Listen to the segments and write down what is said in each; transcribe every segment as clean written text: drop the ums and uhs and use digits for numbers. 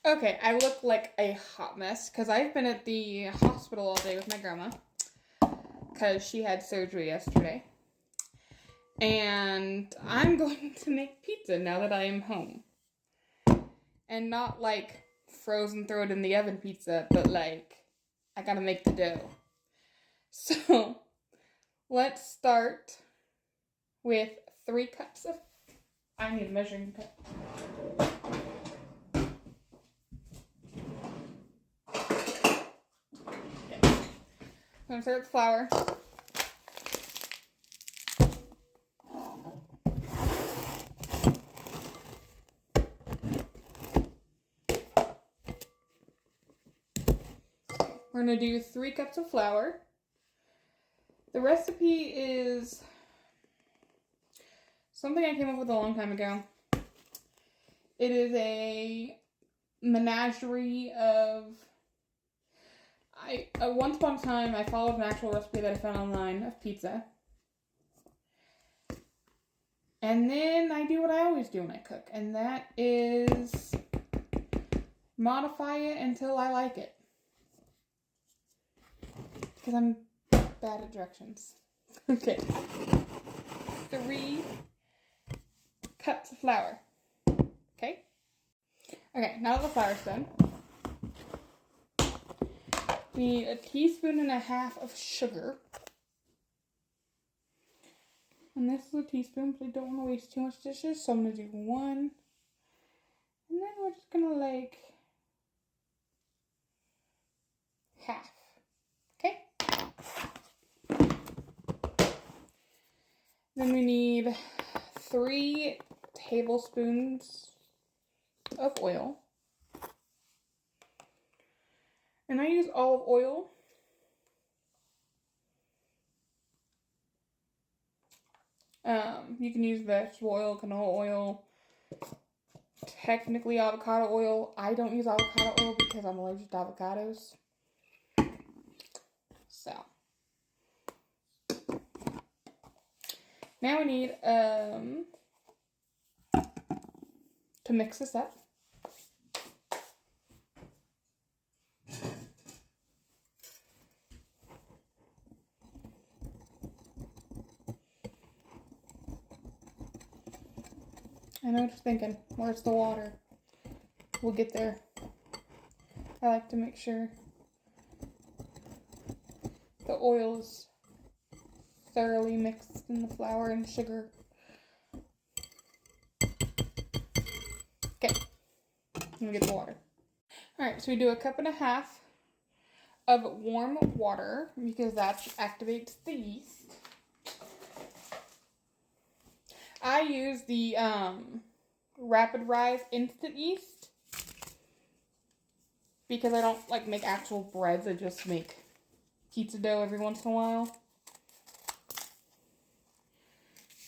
Okay, I look like a hot mess because I've been at the hospital all day with my grandma because she had surgery yesterday. And I'm going to make pizza now that I am home. And not like frozen, throw it in the oven pizza, but like I gotta make the dough. So let's start with 3 cups of, I need a measuring cup. Okay. I'm gonna start with flour. We're gonna do 3 cups of flour. The recipe is something I came up with a long time ago. It is a menagerie of, once upon a time, I followed an actual recipe that I found online of pizza. And then I do what I always do when I cook, and that is modify it until I like it. Because I'm bad at directions. Okay. 3 cups of flour. Okay? Okay, now that the flour's done, we need 1.5 teaspoons of sugar. And this is a teaspoon, but I don't want to waste too much dishes, so I'm going to do 1. And then we're just going to like half. Okay? Then we need 3 tablespoons of oil. And I use olive oil. You can use vegetable oil, canola oil, technically avocado oil. I don't use avocado oil because I'm allergic to avocados. So. Now we need to mix this up. I know what you're thinking. Where's the water? We'll get there. I like to make sure the oil is thoroughly mixed in the flour and sugar. Okay, let me get the water. Alright, so we do 1.5 cups of warm water because that activates the yeast. I use the Rapid Rise instant yeast because I don't like make actual breads. I just make pizza dough every once in a while.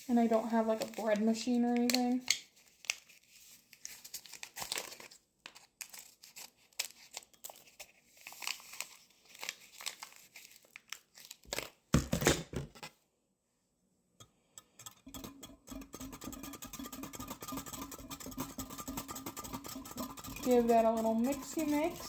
And I don't have like a bread machine or anything. Give that a little mixy mix.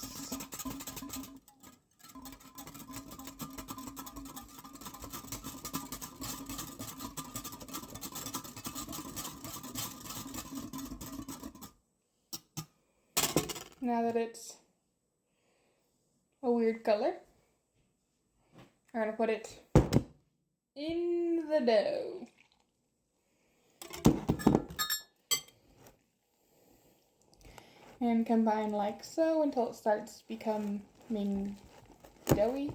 Now that it's a weird color, I'm going to put it in the dough. And combine like so until it starts becoming doughy.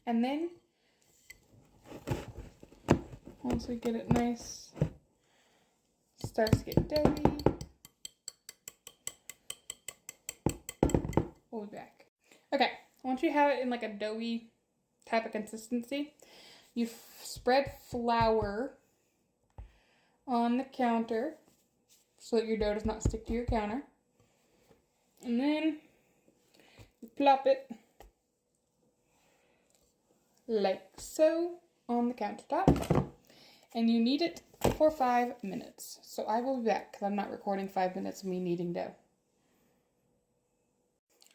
And then, once we get it nice, starts to get doughy, we'll be back. Okay, once you have it in like a doughy type of consistency, you spread flour on the counter so that your dough does not stick to your counter. And then you plop it like so on the countertop. And you knead it for 5 minutes. So I will be back because I'm not recording 5 minutes of me kneading dough.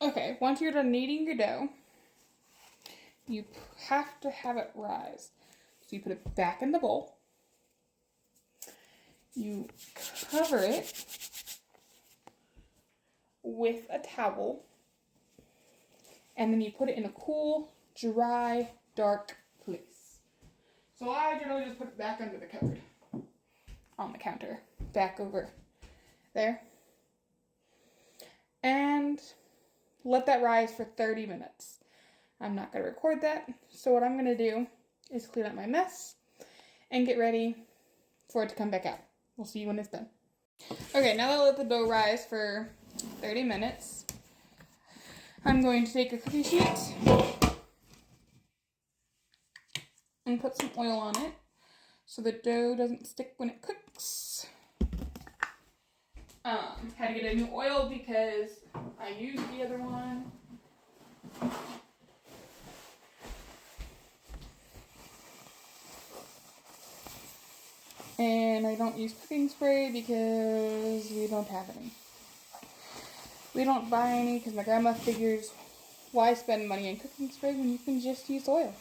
Okay, once you're done kneading your dough, you have to have it rise. So you put it back in the bowl. You cover it with a towel. And then you put it in a cool, dry, dark place. So I generally just put it back under the cupboard. On the counter. Back over there. And let that rise for 30 minutes. I'm not going to record that. So what I'm going to do is clean up my mess and get ready for it to come back out. We'll see you when it's done. Okay, now that I let the dough rise for 30 minutes, I'm going to take a cookie sheet and put some oil on it so the dough doesn't stick when it cooks. Had to get a new oil because I used the other one. And I don't use cooking spray because we don't have any. We don't buy any because my grandma figures, why spend money on cooking spray when you can just use oil?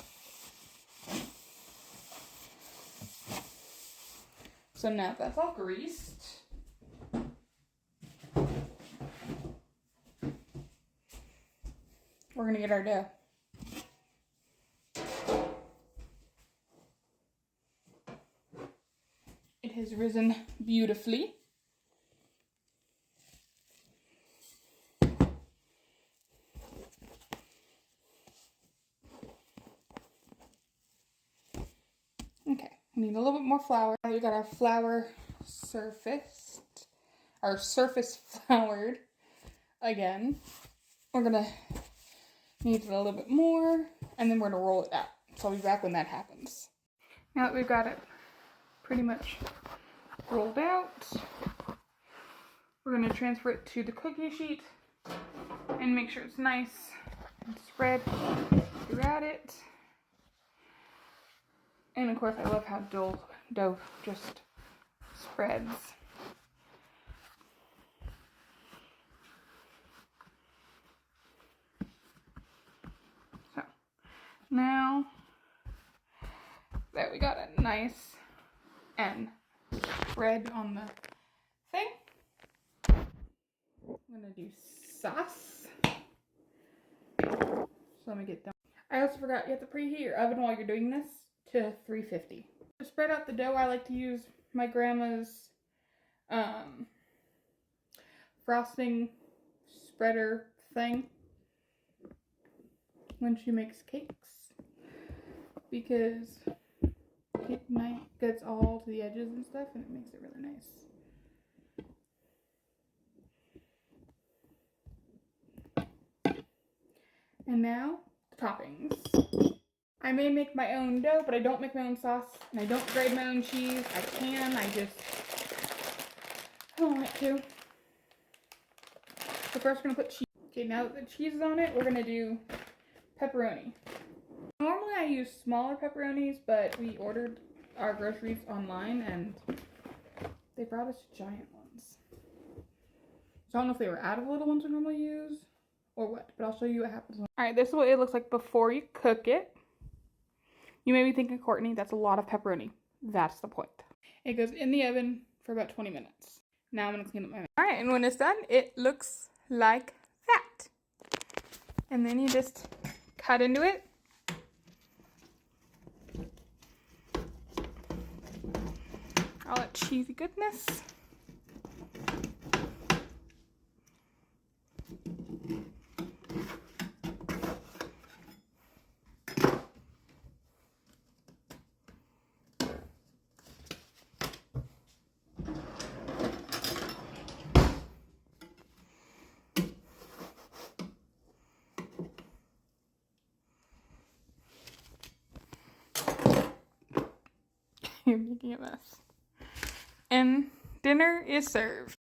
So now that's all greased. We're going to get our dough. It has risen beautifully. Okay, we need a little bit more flour. Now we got our flour surfaced, our surface floured again. We're gonna need it a little bit more, and then we're gonna roll it out. So I'll be back when that happens. Now that we've got it pretty much rolled out, we're gonna transfer it to the cookie sheet and make sure it's nice and spread throughout it. And of course, I love how dough just spreads. So now that we got it nice and spread on the thing, I'm gonna do sauce. So let me get done. I also forgot you have to preheat your oven while you're doing this to 350. To spread out the dough, I like to use my grandma's frosting spreader thing when she makes cakes, because it gets all to the edges and stuff, and it makes it really nice. And now the toppings. I may make my own dough, but I don't make my own sauce, and I don't grate my own cheese. I can, I don't want to. So first we're going to put cheese. Okay, now that the cheese is on it, we're going to do pepperoni. Normally I use smaller pepperonis, but we ordered our groceries online, and they brought us giant ones. So I don't know if they were out of the little ones we normally use, or what, but I'll show you what happens. Alright, this is what it looks like before you cook it. You may be thinking, Courtney, that's a lot of pepperoni. That's the point. It goes in the oven for about 20 minutes. Now I'm going to clean up my mess. Alright, and when it's done, it looks like that. And then you just cut into it. All that cheesy goodness. You're making a mess. And dinner is served.